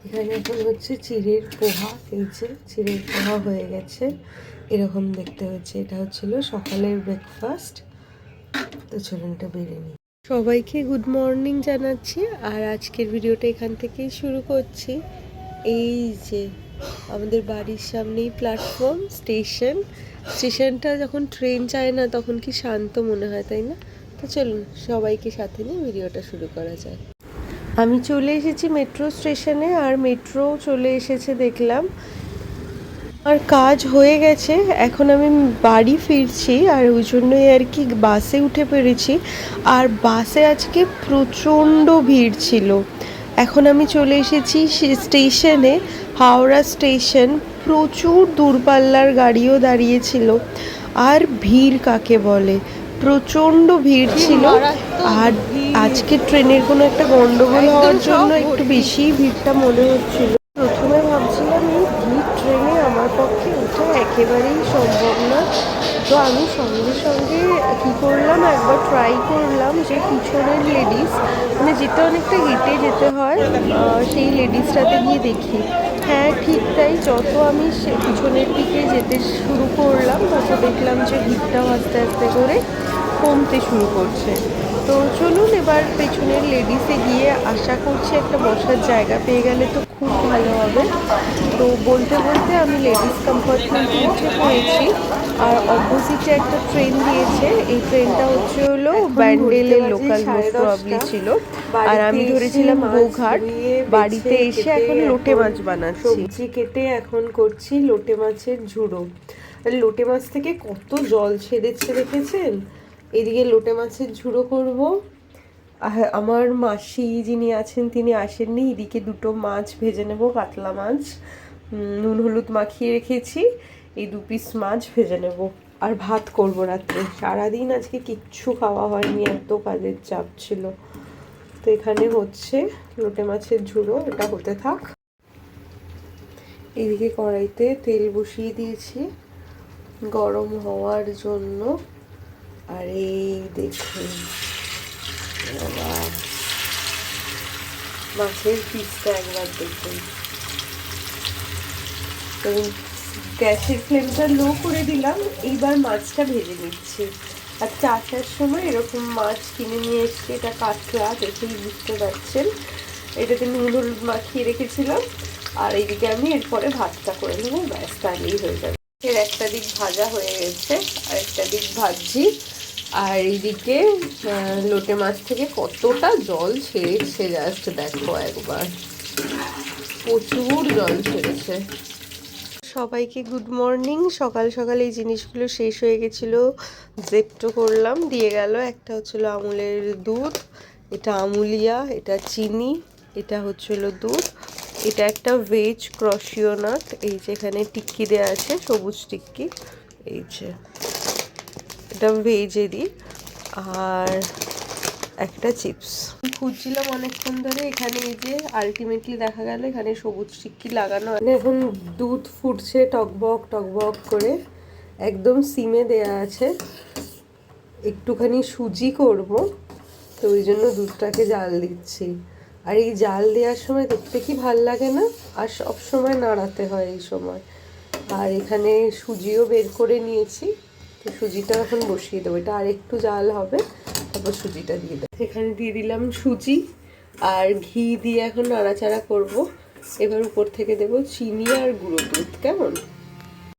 এখানে এখন হচ্ছে চিড়ের পোহা, এই যে চিড়ের পোহা হয়ে গেছে, এরকম দেখতে হচ্ছে। এটা হচ্ছিল সকালের ব্রেকফাস্ট। তো চলুন এটা বেড়ে নিই। সবাইকে গুড মর্নিং জানাচ্ছি, আর আজকের ভিডিওটা এখান থেকেই শুরু করছি। এই যে আমাদের বাড়ির সামনেই প্ল্যাটফর্ম, স্টেশনটা যখন ট্রেন যায় না তখন কি শান্ত মনে হয়, তাই না? তো চলুন সবাইকে সাথে নিয়ে ভিডিওটা শুরু করা যায়। আমি চলে এসেছি মেট্রো স্টেশনে, আর মেট্রো চলে এসেছে দেখলাম, আর কাজ হয়ে গেছে। এখন আমি বাড়ি ফিরছি, আর ওই জন্যই আর কি বাসে উঠে পেরেছি। আর বাসে আজকে প্রচণ্ড ভিড় ছিল। এখন আমি চলে এসেছি স্টেশনে, হাওড়া স্টেশন। প্রচুর দূরপাল্লার গাড়িও দাঁড়িয়েছিল। আর ভিড় কাকে বলে, প্রচণ্ড ভিড় ছিল। আর আজকে ট্রেনের কোনো একটা গন্ডগোল হওয়ার জন্য একটু বেশিই ভিড়টা মনে হচ্ছিল। প্রথমে ভাবছিলাম এই ভিড় ট্রেনে আমার পক্ষে ওঠা একেবারেই সম্ভব না। তো আমি সঙ্গে সঙ্গে কী করলাম, একবার ট্রাই করলাম যে পিছনের লেডিস, মানে যেটা অনেকটা হেঁটে যেতে হয়, সেই লেডিসটাতে গিয়ে দেখি। হ্যাঁ ঠিক তাই, যত আমি পিছনের দিকে যেতে শুরু করলাম তত দেখলাম যে ভিড়টাও আস্তে আস্তে করে কমতে শুরু করছে। তো চলুন এবার পেছনের লেডিসে গিয়ে আশা করছি একটা বসার জায়গা পেয়ে গেলে তো খুব ভালো হবে। তো বলতে বলতে আমি লেডিস কম্পার্টমেন্টে উঠে পড়েছি। আর অপোজিটে একটা ট্রেন দিয়েছে, এই ট্রেনটা হচ্ছে হলো ব্যান্ডেলের লোকাল মোস্ট প্রবাবলি ছিল। আর আমি ধরেছিলাম গোঘাট। বাড়িতে এসে এখন লোটে মাছ বানাচ্ছি, সবজি কেটে এখন করছি লোটে মাছের ঝুড়ো। আর লোটে মাছ থেকে কত জল ছেড়েছে দেখেছেন। এদিকে লোটে মাছের ঝুড়ো করব। আমার মাসি যিনি আছেন তিনি আসেননি। এদিকে দুটো মাছ ভেজে নেব, কাতলা মাছ নুন হলুদ মাখিয়ে রেখেছি। এই 2 পিস মাছ ভেজে নেব, আর ভাত করব রাত্রে। সারাদিন আজকে কিচ্ছু খাওয়া হয়নি, এত কাজের চাপ ছিল। তো এখানে হচ্ছে লোটে মাছের ঝুড়ো, এটা হতে থাক। এদিকে কড়াইতে তেল বসিয়ে দিয়েছি গরম হওয়ার জন্য। আর এই দেখুন মাছের পিসটা একবার দেখুন। তো গ্যাসের ফ্লেমটা লো করে দিলাম, এইবার মাছটা ভেজে নিচ্ছি। আর আসার সময় এরকম মাছ কিনে নিয়ে এসছি, এটা কাতলা, দেখেই বুঝতে পারছেন। এটাতে নুন হলুদ মাখিয়ে রেখেছিলাম। আর এইদিকে আমি এরপরে ভাতটা করে নেবো, ব্যাস তাহলেই হয়ে যাবে। এর একটা দিক ভাজা হয়ে গেছে, আর একটা দিক ভাজছি। আর এইদিকে লোটে মাছ থেকে কতটা জল ছেড়েছে জাস্ট দেখো একবার, প্রচুর জল ছেড়েছে। সবাইকে গুড মর্নিং। সকাল সকাল এই জিনিসগুলো শেষ হয়ে গেছিলো, জেপ্টো করলাম, দিয়ে গেল। একটা হচ্ছিলো আমুলের দুধ, এটা আমুলিয়া, এটা চিনি, এটা হচ্ছিলো দুধ, এটা একটা ভেজ ক্রশিও নাট, এই যে এখানে টিক্কি দেওয়া আছে, সবুজ টিক্কি, এই যে এটা ভেজেরই, আর একটা চিপস। খুঁজছিলাম অনেকক্ষণ ধরে, এখানে এই যে আলটিমেটলি দেখা গেল এখানে সবুজ টিক্কি লাগানো। এখন দুধ ফুটছে টকবক টকবক করে, একদম সিমে দেয়া আছে। একটুখানি সুজি করব, তো ওই জন্য দুধটাকে জাল দিচ্ছি। আর এই জাল দেওয়ার সময় দেখতে কি ভাল লাগে না, আর সব সময় নাড়াতে হয় এই সময়। আর এখানে সুজিও বের করে নিয়েছি, তো সুজিটা এখন বসিয়ে দেবো। এটা আর একটু জাল হবে, তারপর সুজিটা দিয়ে দেবো। এখানে দিয়ে দিলাম সুজি আর ঘি দিয়ে এখন নাড়াচাড়া করব। এবার উপর থেকে দেবো চিনি আর গুঁড়ো দুধ। কেমন